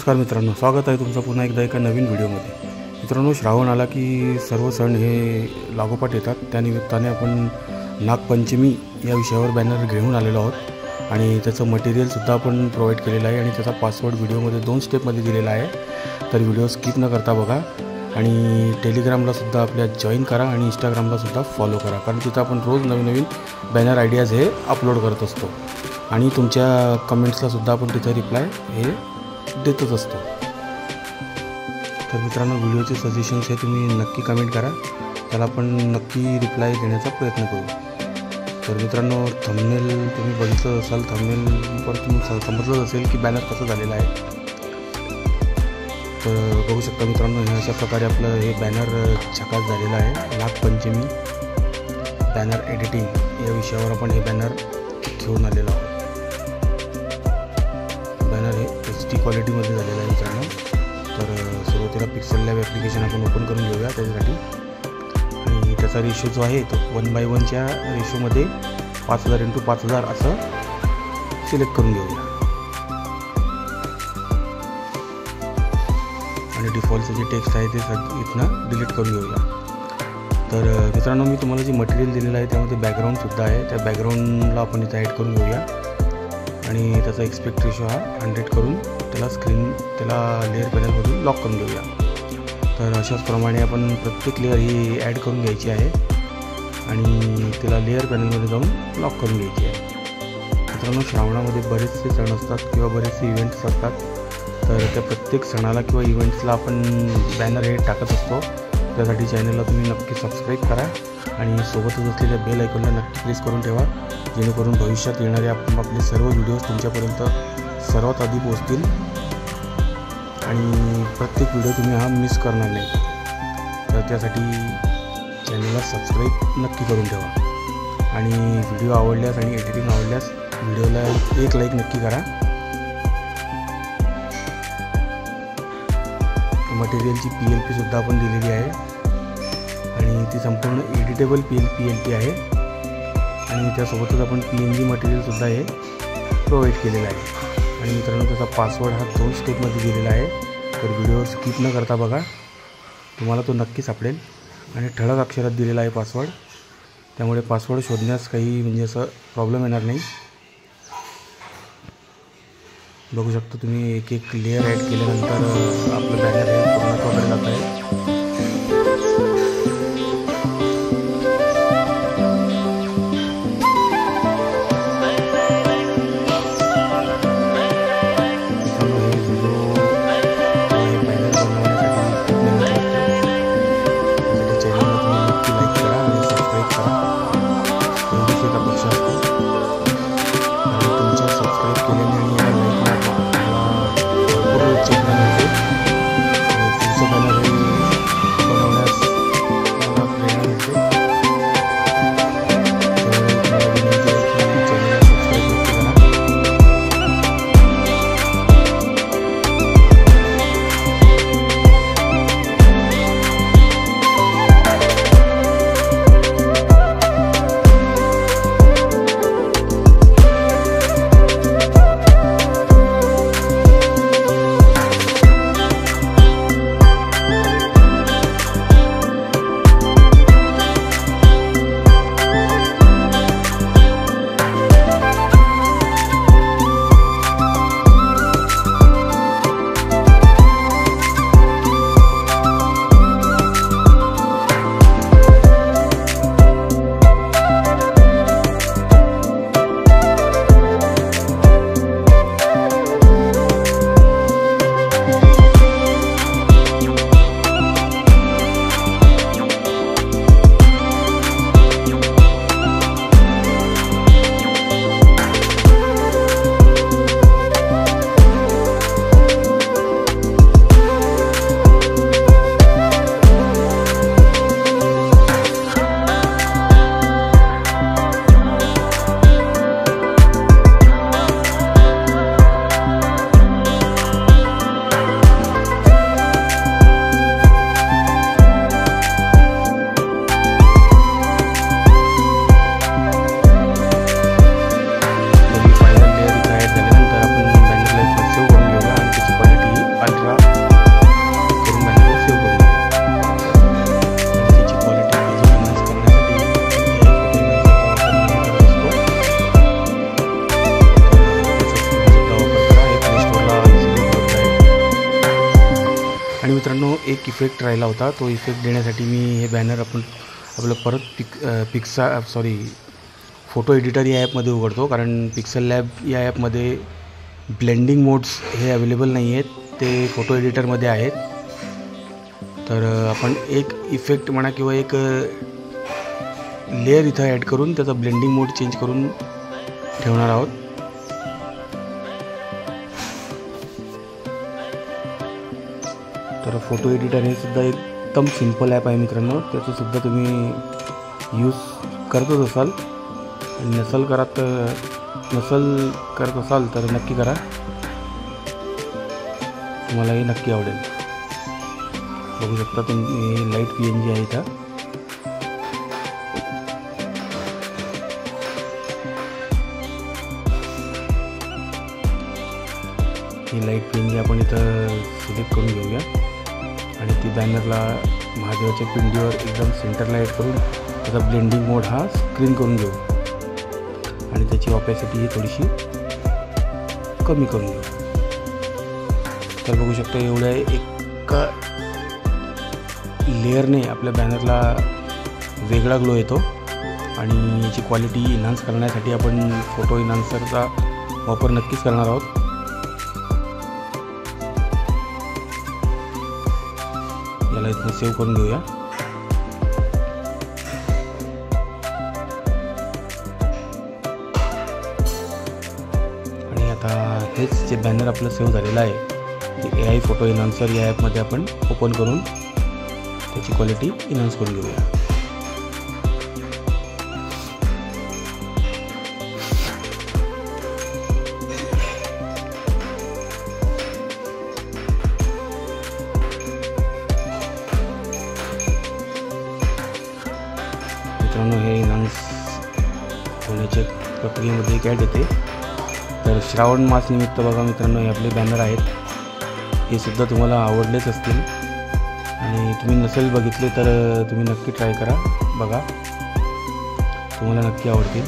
नमस्कार मित्रांनो, स्वागत आहे तुमचं पुन्हा एकदा एका नवीन व्हिडिओमध्ये। मित्रांनो, श्रावण आला की सर्व सण हे लागोपाठ येतात। त्यानिमित्ताने आपण नागपंचमी या विषयावर बॅनर घेऊन आलेलो आहोत आणि त्याचं मटेरियलसुद्धा आपण प्रोव्हाइड केलेलं आहे आणि त्याचा पासवर्ड व्हिडिओमध्ये 2 स्टेपमध्ये दिलेला आहे। तर व्हिडिओ स्किप न करता बघा आणि टेलिग्रामला सुद्धा आपल्या जॉईन करा आणि इंस्टाग्रामला सुद्धा फॉलो करा, कारण तिथं आपण रोज नवीन बॅनर आयडियाज हे अपलोड करत असतो आणि तुमच्या कमेंट्सला सुद्धा आपण तिथे रिप्लाय हे देतच असतो। तर मित्रांनो, व्हिडिओचे सजेशन्स हे तुम्ही नक्की कमेंट करा, त्याला आपण नक्की रिप्लाय देण्याचा प्रयत्न करू। तर मित्रांनो, थंबनेल तुम्ही बघितलं असाल, थंबनेलवर तुम्ही समजलंच असेल की बॅनर कसं झालेलं आहे। तर बघू शकता मित्रांनो, हे अशा प्रकारे आपलं हे बॅनर झकास झालेलं आहे। नागपंचमी बॅनर एडिटिंग या विषयावर आपण हे बॅनर घेऊन आलेलो आहोत। बॅनर हे HD क्वालिटीमध्ये झालेलं आहे मित्रांनो। तर सुरुवातीला पिक्सेल लॅब ॲप्लिकेशन आपण ओपन करून घेऊया त्याच्यासाठी, आणि त्याचा रेशो जो आहे तो 1:1च्या रेशोमध्ये 5000 × 5000 असं सिलेक्ट करून घेऊया आणि डिफॉल्टचं जे टेक्स्ट आहे ते इथनं डिलीट करून घेऊया। तर मित्रांनो, मी तुम्हाला जे मटेरियल दिलेलं आहे त्यामध्ये बॅकग्राऊंडसुद्धा आहे, त्या बॅकग्राऊंडला आपण इथं ॲड करून घेऊया आणि त्याचा एक्सपेक्ट रेशो हा 100 करून त्याला लेअर पॅनलमधून लॉक करून घेऊया। तर अशाच प्रमाणे आपण प्रत्येक लेअर ही ॲड करून घ्यायची आहे आणि त्याला लेअर पॅनलमध्ये जाऊन लॉक करून घ्यायची आहे। मित्रांनो, श्रावणामध्ये बरेचसे सण असतात किंवा बरेचसे इव्हेंट्स असतात, तर त्या प्रत्येक सणाला किंवा इव्हेंट्सला आपण बॅनर हे टाकत असतो। त्यासाठी चॅनलला तुम्ही नक्की सबस्क्राईब करा आणि सोबतच असलेल्या बेल आयकॉनला नक्की प्रेस करून ठेवा, जेणेकरून भविष्यात येणारे आपले सर्व व्हिडिओज तुमच्यापर्यंत सर्वात आधी पोहोचतील आणि प्रत्येक व्हिडिओ तुम्ही हा मिस करणार नाही। तर त्यासाठी चॅनलला सबस्क्राईब नक्की करून ठेवा आणि व्हिडिओ आवडल्यास आणि एडिटिंग आवडल्यास व्हिडिओला एक लाईक नक्की करा। मटेरियलची PLP सुद्धा आपण दिलेली आहे आणि ती संपूर्ण एडिटेबल PLP आहे आणि त्यासोबतच आपण PNG मटेरियलसुद्धा हे प्रोव्हाइड केलेलं आहे। आणि मित्रांनो, त्याचा पासवर्ड हा 2 स्टेपमध्ये दिलेला आहे। तर व्हिडिओ स्किप न करता बघा, तुम्हाला तो नक्की सापडेल आणि ठळक अक्षरात दिलेला आहे पासवर्ड, त्यामुळे पासवर्ड शोधण्यास काही म्हणजे असं प्रॉब्लेम येणार नाही। बघू शकता तुम्ही, एक एक लेअर ॲड केल्यानंतर आपलं बॅनर हे पूर्णत्वाकडे जात आहे। एक इफेक्ट राहिला होता, तो इफेक्ट देण्यासाठी मी हे बॅनर आपलं परत फोटो एडिटर या ॲपमध्ये उघडतो, कारण पिक्सल लॅब या ॲपमध्ये ब्लेंडिंग मोड्स हे अवेलेबल नाही आहेत, ते फोटो एडिटरमध्ये आहेत. तर आपण एक इफेक्ट म्हणा किंवा एक लेअर इथं ॲड करून त्याचा ब्लेंडिंग मोड चेंज करून ठेवणार आहोत. तर फोटो एडिटर हे सुद्धा एकदम सिंपल ॲप आहे मित्रांनो, त्याचं सुद्धा तुम्ही यूज करतच असाल आणि नसल करत असाल तर नक्की करा, तुम्हालाही नक्की आवडेल. बघू शकता तुम्ही लाईट PNG आहे इथं. ही लाईट PNG आपण इथं सिलेक्ट करून घेऊया आणि ती बॅनरला महादेवाच्या पिंडीवर एकदम सेंटरला ॲड करून त्याचा ब्लेंडिंग मोड हा स्क्रीन करून घेऊ आणि त्याची ऑपॅसिटी ही थोडीशी कमी करून घेऊ. तर बघू शकता एवढ्या एका लेअरने आपल्या बॅनरला वेगळा ग्लो येतो आणि याची क्वालिटी इन्हान्स करण्यासाठी आपण फोटो इन्हान्सरचा वापर नक्कीच करणार आहोत. याला इथं सेव्ह करून घेऊया. आणि आता हेच जे बॅनर आपलं सेव्ह झालेलं आहे ते AI फोटो इन्हान्सर या ॲपमध्ये आपण ओपन करून त्याची क्वालिटी इन्हान्स करून घेऊया. मित्रांनो, हे इन्हान्स होण्याच्या प्रक्रियेमध्ये एक ॲड येते. तर श्रावण मास निमित्त बघा मित्रांनो, हे आपले बॅनर आहेत, हे सुद्धा तुम्हाला आवडलेच असतील आणि तुम्ही नसेल बघितले तर तुम्ही नक्की ट्राय करा, बघा, तुम्हाला नक्की आवडतील.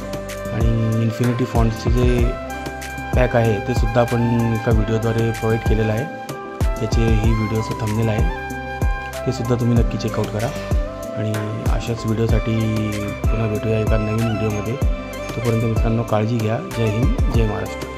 आणि इन्फिनिटी फॉन्ट्सचे जे पॅक आहे ते सुद्धा आपण एका व्हिडिओद्वारे प्रोव्हाइड केलेलं आहे, त्याचे ही व्हिडिओचं थंबनेल आहे, ते सुद्धा तुम्ही नक्की चेकआउट करा. आणि अशाच व्हिडिओसाठी पुन्हा भेटूया एका नवीन व्हिडिओमध्ये. तोपर्यंत मित्रांनो काळजी घ्या. जय हिंद, जय महाराष्ट्र.